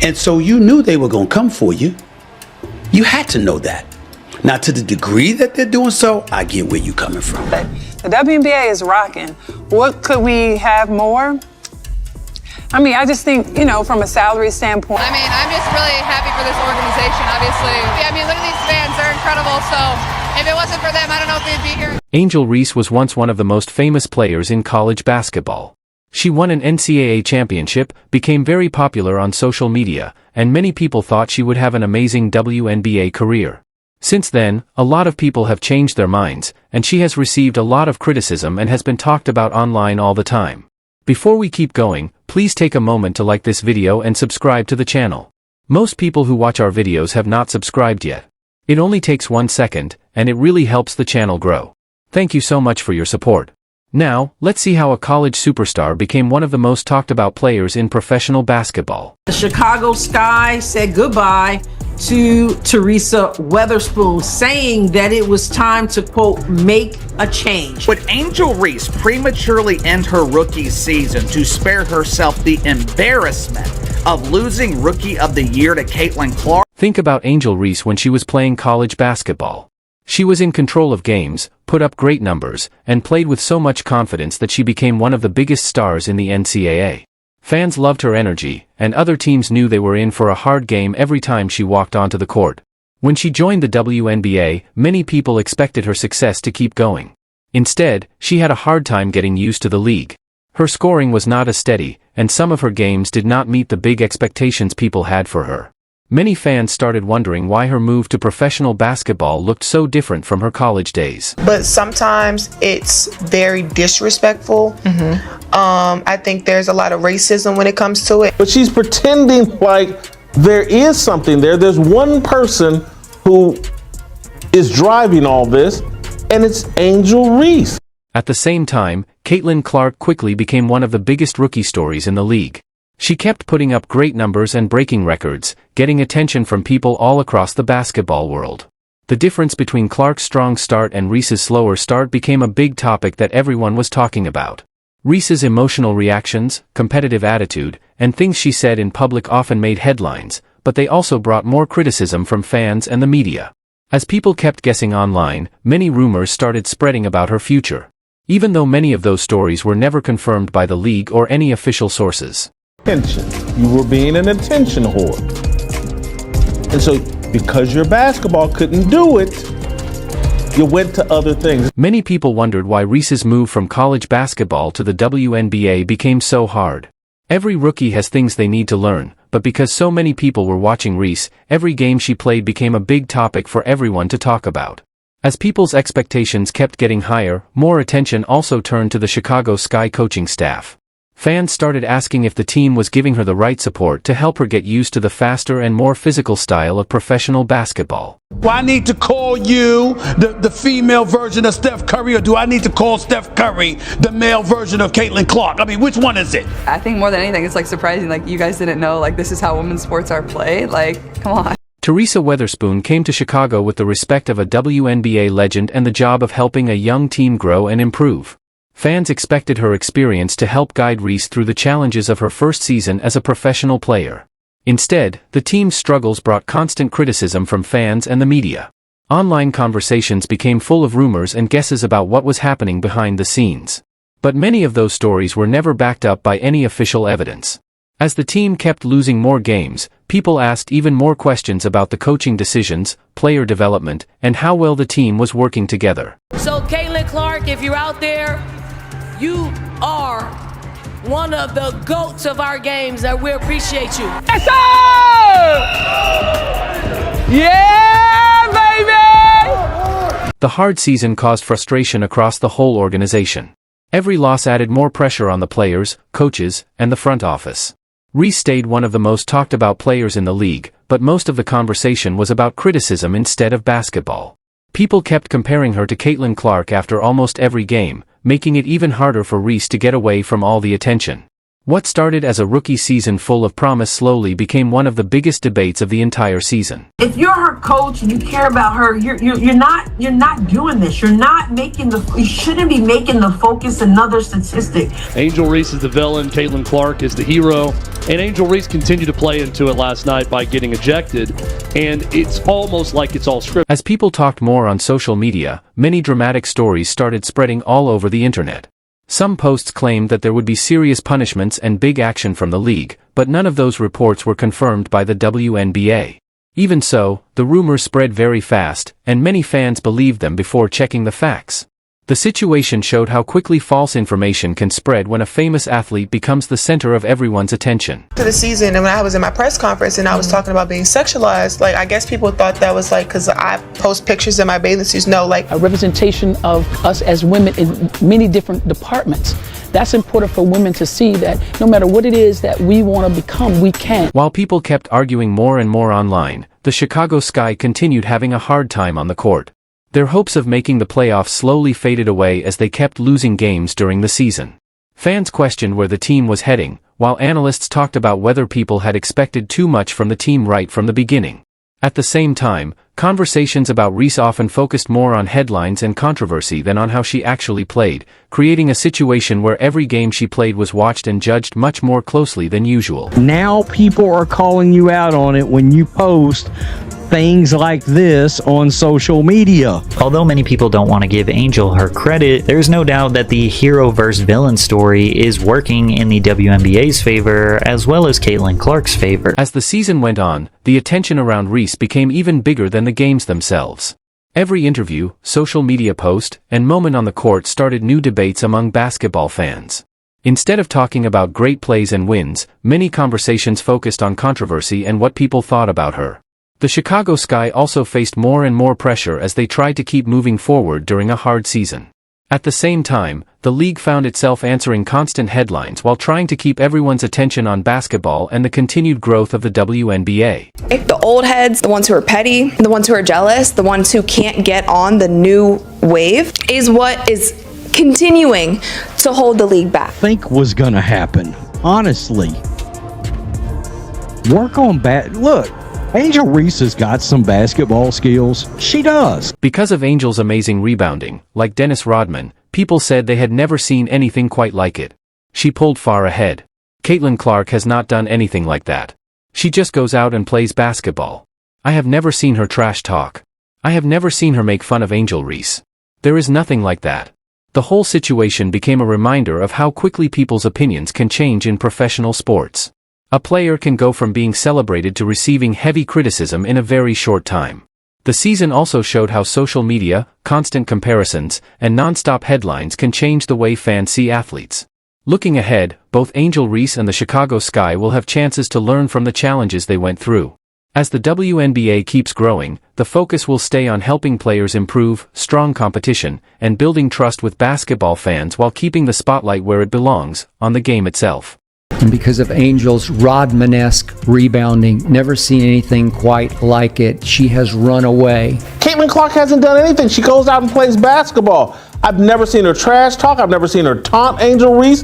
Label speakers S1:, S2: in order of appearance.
S1: And so you knew they were going to come for you. You had to know that. Now, to the degree that they're doing so, I get where you're coming from.
S2: The WNBA is rocking. What could we have more? I mean, I just think, from a salary standpoint.
S3: I mean, I'm just really happy for this organization, obviously. I mean, look at these fans. They're incredible. So if it wasn't for them, I don't know if we'd be here.
S4: Angel Reese was once one of the most famous players in college basketball. She won an NCAA championship, became very popular on social media, and many people thought she would have an amazing WNBA career. Since then, a lot of people have changed their minds, and she has received a lot of criticism and has been talked about online all the time. Before we keep going, please take a moment to like this video and subscribe to the channel. Most people who watch our videos have not subscribed yet. It only takes 1 second, and it really helps the channel grow. Thank you so much for your support. Now, let's see how a college superstar became one of the most talked about players in professional basketball.
S5: The Chicago Sky said goodbye to Teresa Weatherspoon, saying that it was time to, quote, make a change.
S6: Would Angel Reese prematurely end her rookie season to spare herself the embarrassment of losing Rookie of the Year to Caitlin Clark?
S4: Think about Angel Reese when she was playing college basketball. She was in control of games, put up great numbers, and played with so much confidence that she became one of the biggest stars in the NCAA. Fans loved her energy, and other teams knew they were in for a hard game every time she walked onto the court. When she joined the WNBA, many people expected her success to keep going. Instead, she had a hard time getting used to the league. Her scoring was not as steady, and some of her games did not meet the big expectations people had for her. Many fans started wondering why her move to professional basketball looked so different from her college days.
S7: But sometimes it's very disrespectful. I think there's a lot of racism when it comes to it.
S8: But she's pretending like there is something there. There's one person who is driving all this, and it's Angel Reese.
S4: At the same time, Caitlin Clark quickly became one of the biggest rookie stories in the league. She kept putting up great numbers and breaking records, getting attention from people all across the basketball world. The difference between Clark's strong start and Reese's slower start became a big topic that everyone was talking about. Reese's emotional reactions, competitive attitude, and things she said in public often made headlines, but they also brought more criticism from fans and the media. As people kept guessing online, many rumors started spreading about her future. Even though many of those stories were never confirmed by the league or any official sources.
S8: You were being an attention whore. And so, because your basketball couldn't do it, you went to other things.
S4: Many people wondered why Reese's move from college basketball to the WNBA became so hard. Every rookie has things they need to learn, but because so many people were watching Reese, every game she played became a big topic for everyone to talk about. As people's expectations kept getting higher, more attention also turned to the Chicago Sky coaching staff. Fans started asking if the team was giving her the right support to help her get used to the faster and more physical style of professional basketball.
S9: Do I need to call you the female version of Steph Curry, or do I need to call Steph Curry the male version of Caitlin Clark? I mean, which one is it?
S10: I think more than anything, it's surprising, you guys didn't know, this is how women's sports are played. Come on.
S4: Teresa Weatherspoon came to Chicago with the respect of a WNBA legend and the job of helping a young team grow and improve. Fans expected her experience to help guide Reese through the challenges of her first season as a professional player. Instead, the team's struggles brought constant criticism from fans and the media. Online conversations became full of rumors and guesses about what was happening behind the scenes. But many of those stories were never backed up by any official evidence. As the team kept losing more games, people asked even more questions about the coaching decisions, player development, and how well the team was working together.
S11: So Caitlin Clark, if you're out there, you are one of the GOATs of our games, and we appreciate you.
S2: Yes, sir! Yeah, baby!
S4: The hard season caused frustration across the whole organization. Every loss added more pressure on the players, coaches, and the front office. Reese stayed one of the most talked about players in the league, but most of the conversation was about criticism instead of basketball. People kept comparing her to Caitlin Clark after almost every game, making it even harder for Reese to get away from all the attention. What started as a rookie season full of promise slowly became one of the biggest debates of the entire season.
S5: If you're her coach and you care about her, you're not doing this. You shouldn't be making the focus another statistic.
S12: Angel Reese is the villain, Caitlin Clark is the hero, and Angel Reese continued to play into it last night by getting ejected, and it's almost like it's all scripted.
S4: As people talked more on social media, many dramatic stories started spreading all over the internet. Some posts claimed that there would be serious punishments and big action from the league, but none of those reports were confirmed by the WNBA. Even so, the rumors spread very fast, and many fans believed them before checking the facts. The situation showed how quickly false information can spread when a famous athlete becomes the center of everyone's attention.
S7: To the season, and when I was in my press conference and I was talking about being sexualized, like, I guess people thought that was like because I post pictures in my bathing suits. No, like
S13: a representation of us as women in many different departments. That's important for women to see that no matter what it is that we want to become, we can.
S4: While people kept arguing more and more online, the Chicago Sky continued having a hard time on the court. Their hopes of making the playoffs slowly faded away as they kept losing games during the season. Fans questioned where the team was heading, while analysts talked about whether people had expected too much from the team right from the beginning. At the same time, conversations about Reese often focused more on headlines and controversy than on how she actually played, creating a situation where every game she played was watched and judged much more closely than usual.
S14: Now people are calling you out on it when you post things like this on social media.
S15: Although many people don't want to give Angel her credit, there's no doubt that the hero versus villain story is working in the WNBA's favor as well as Caitlin Clark's favor.
S4: As the season went on, the attention around Reese became even bigger than the games themselves. Every interview, social media post, and moment on the court started new debates among basketball fans. Instead of talking about great plays and wins, many conversations focused on controversy and what people thought about her. The Chicago Sky also faced more and more pressure as they tried to keep moving forward during a hard season. At the same time, the league found itself answering constant headlines while trying to keep everyone's attention on basketball and the continued growth of the WNBA.
S16: The old heads, the ones who are petty, the ones who are jealous, the ones who can't get on the new wave is what is continuing to hold the league back.
S14: Think was gonna happen, honestly. Work on look, Angel Reese has got some basketball skills. She does.
S4: Because of Angel's amazing rebounding, like Dennis Rodman, people said they had never seen anything quite like it. She pulled far ahead. Caitlin Clark has not done anything like that. She just goes out and plays basketball. I have never seen her trash talk. I have never seen her make fun of Angel Reese. There is nothing like that. The whole situation became a reminder of how quickly people's opinions can change in professional sports. A player can go from being celebrated to receiving heavy criticism in a very short time. The season also showed how social media, constant comparisons, and non-stop headlines can change the way fans see athletes. Looking ahead, both Angel Reese and the Chicago Sky will have chances to learn from the challenges they went through. As the WNBA keeps growing, the focus will stay on helping players improve, strong competition, and building trust with basketball fans while keeping the spotlight where it belongs, on the game itself.
S17: And because of Angel's Rodman-esque rebounding, never seen anything quite like it. She has run away.
S8: Caitlin Clark hasn't done anything. She goes out and plays basketball. I've never seen her trash talk. I've never seen her taunt Angel Reese.